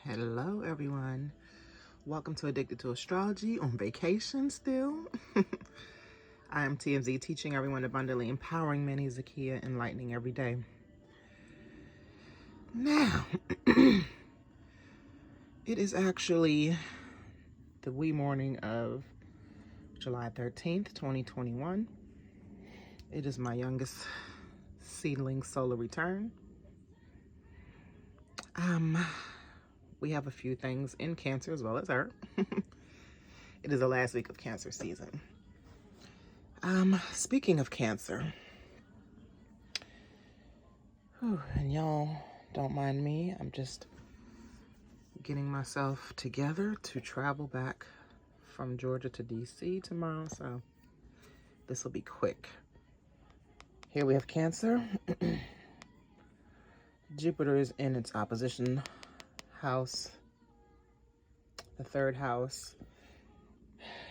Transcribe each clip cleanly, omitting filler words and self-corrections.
Hello, everyone. Welcome to Addicted to Astrology on vacation still. I am TMZ, teaching everyone abundantly, empowering many, Zakia, enlightening every day. Now, it is actually the wee morning of July 13th, 2021. It is my youngest seedling solar return. We have a few things in Cancer as well as her. It is the last week of Cancer season. Speaking of Cancer, and y'all don't mind me, I'm just getting myself together to travel back from Georgia to DC tomorrow, so this will be quick. Here we have Cancer. Jupiter is in its opposition house, the third house.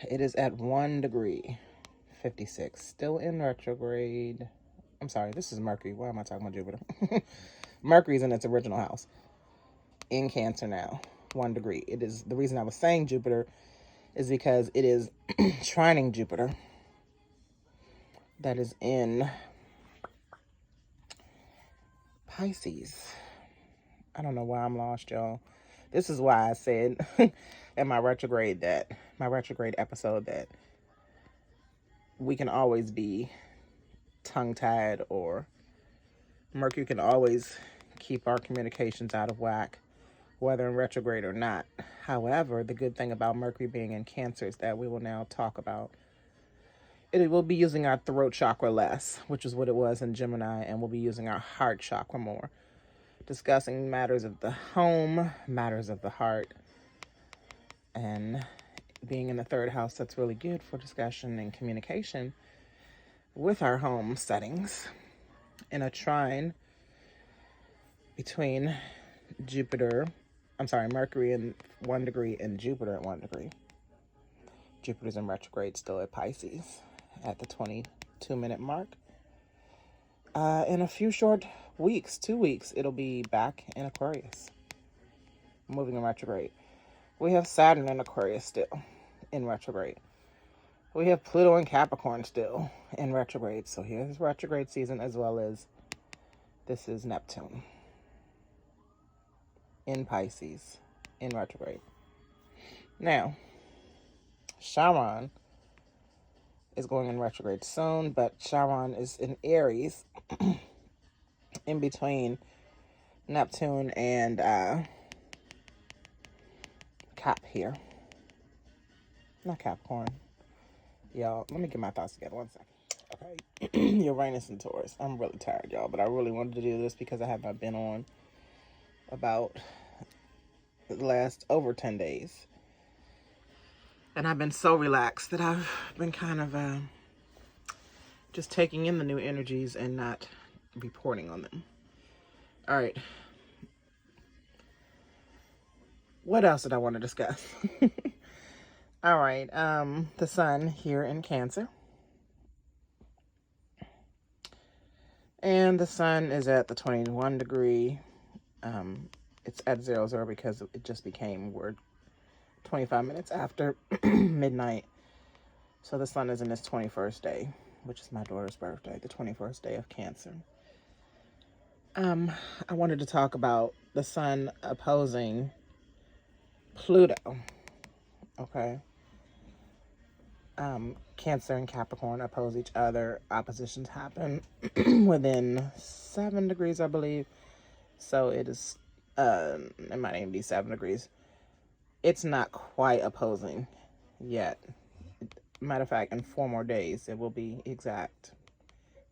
It is at 1 degree, 56, still in retrograde. I'm sorry, this is Mercury. Why am I talking about Jupiter? Mercury's in its original house in Cancer now, 1 degree. It is, the reason I was saying Jupiter is because it is trining Jupiter that is in Pisces. I don't know why I'm lost, y'all. This is why I said in my retrograde episode that we can always be tongue-tied, or Mercury can always keep our communications out of whack, whether in retrograde or not. However, the good thing about Mercury being in Cancer is that we will now talk about it. Will be using our throat chakra less, which is what it was in Gemini, and we'll be using our heart chakra more, discussing matters of the home, matters of the heart, and being in the third house, that's really good for discussion and communication with our home settings. In a trine between Mercury in 1 degree and Jupiter at 1 degree. Jupiter's in retrograde still at Pisces at the 22-minute mark. In a few short weeks, 2 weeks, it'll be back in Aquarius, moving in retrograde. We have Saturn in Aquarius still in retrograde. We have Pluto in Capricorn still in retrograde. So here's retrograde season, as well as this is Neptune in Pisces in retrograde. Now, Charon is going in retrograde soon, but Charon is in Aries in between Neptune and Cap here. Not Capricorn. Y'all, let me get my thoughts together 1 second. Okay. Uranus and Taurus. I'm really tired, y'all, but I really wanted to do this because I have not been on about the last over 10 days. And I've been so relaxed that I've been kind of just taking in the new energies and not reporting on them. All right. What else did I want to discuss? All right. The sun here in Cancer. And the sun is at the 21 degree. It's at 00 because it just became, we're 25 minutes after midnight. So the sun is in its 21st day, which is my daughter's birthday, the 21st day of Cancer. I wanted to talk about the sun opposing Pluto. Okay. Cancer and Capricorn oppose each other. Oppositions happen within 7 degrees, I believe. So it is, it might even be 7 degrees. It's not quite opposing yet. Matter of fact, in 4 more days, it will be exact,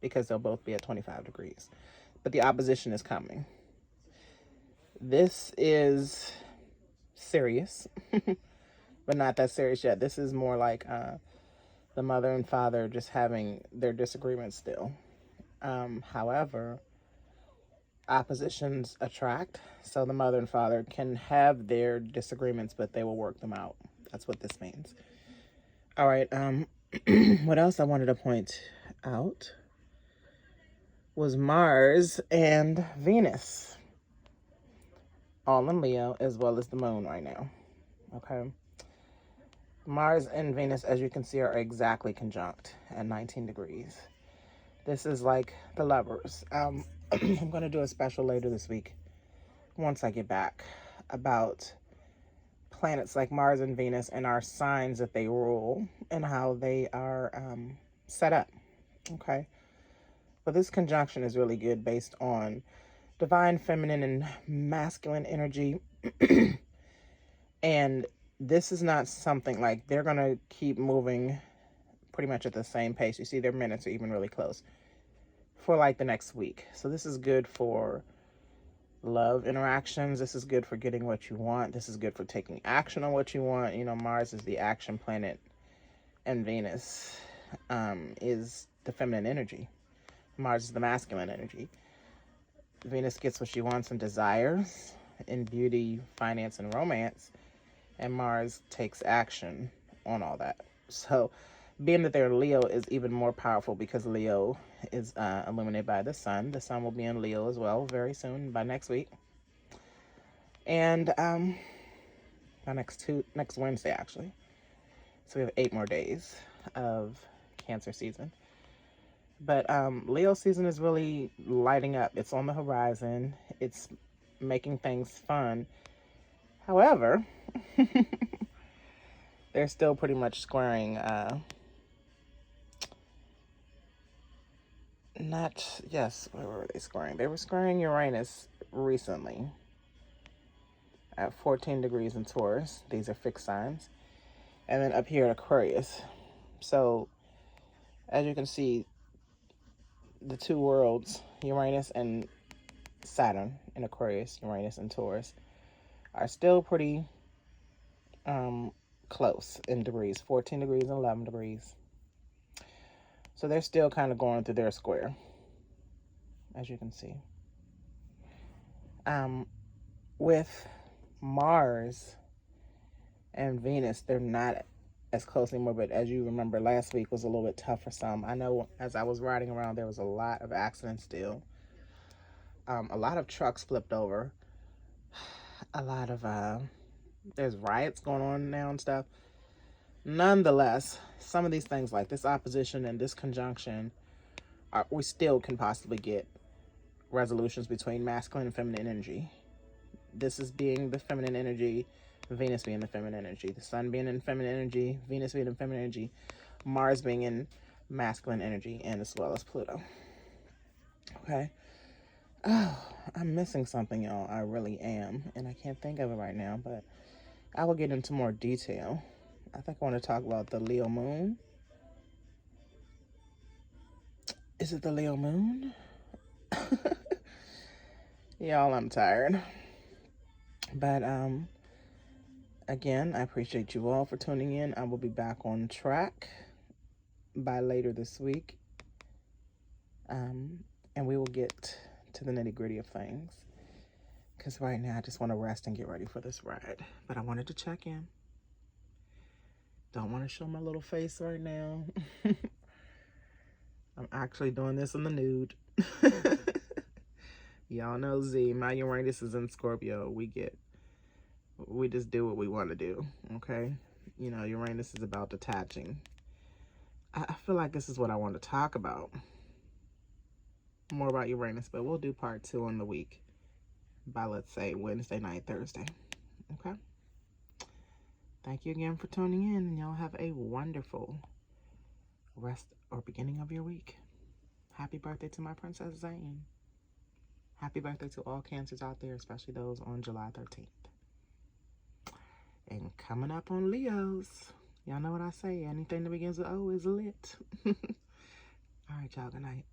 because they'll both be at 25 degrees. But the opposition is coming. This is serious, but not that serious yet. This is more like the mother and father just having their disagreements still. However, oppositions attract, so the mother and father can have their disagreements, but they will work them out. That's what this means. All right. What else I wanted to point out was Mars and Venus all in Leo, as well as the moon right now. Okay. Mars and Venus, as you can see, are exactly conjunct at 19 degrees. This is like the lovers. I'm going to do a special later this week, once I get back, about planets like Mars and Venus and our signs that they rule and how they are set up. Okay. But this conjunction is really good based on divine feminine and masculine energy. And this is not something like they're going to keep moving pretty much at the same pace. You see, their minutes are even really close for like the next week. So this is good for love interactions. This is good for getting what you want. This is good for taking action on what you want. You know, Mars is the action planet, and Venus is the feminine energy. Mars is the masculine energy. Venus gets what she wants and desires in beauty, finance, and romance, and Mars takes action on all that. So being that they're Leo is even more powerful because Leo is illuminated by the sun. The sun will be in Leo as well very soon, by next week. And by next Wednesday, actually. So we have 8 more days of Cancer season. But Leo season is really lighting up. It's on the horizon. It's making things fun. However, they're still pretty much squaring, where were they squaring? They were squaring Uranus recently at 14 degrees in Taurus. These are fixed signs. And then up here at Aquarius. So, as you can see, the two worlds, Uranus and Saturn in Aquarius, Uranus and Taurus, are still pretty close in degrees, 14 degrees and 11 degrees. So they're still kind of going through their square, as you can see. With Mars and Venus, they're not as close anymore, but as you remember, last week was a little bit tough for some. I know as I was riding around, there was a lot of accidents still. A lot of trucks flipped over. A lot of, there's riots going on now and stuff. Nonetheless, some of these things like this opposition and this conjunction, we still can possibly get resolutions between masculine and feminine energy. This is being the feminine energy, Venus being the feminine energy, the sun being in feminine energy, Venus being in feminine energy, Mars being in masculine energy, and as well as Pluto. Okay. Oh, I'm missing something, y'all. I really am. And I can't think of it right now, but I will get into more detail. I think I want to talk about the Leo moon. Is it the Leo moon? Y'all, I'm tired. But, again, I appreciate you all for tuning in. I will be back on track by later this week. And we will get to the nitty-gritty of things. Because right now, I just want to rest and get ready for this ride. But I wanted to check in. Don't want to show my little face right now. I'm actually doing this in the nude. Y'all know Z, my Uranus is in Scorpio. We just do what we want to do, okay? You know, Uranus is about detaching. I feel like this is what I want to talk about. More about Uranus, but we'll do part 2 on the week by, let's say, Wednesday night, Thursday, okay? Thank you again for tuning in, and y'all have a wonderful rest or beginning of your week. Happy birthday to my Princess Zane. Happy birthday to all Cancers out there, especially those on July 13th. And coming up on Leos, y'all know what I say, anything that begins with O is lit. All right, y'all, good night.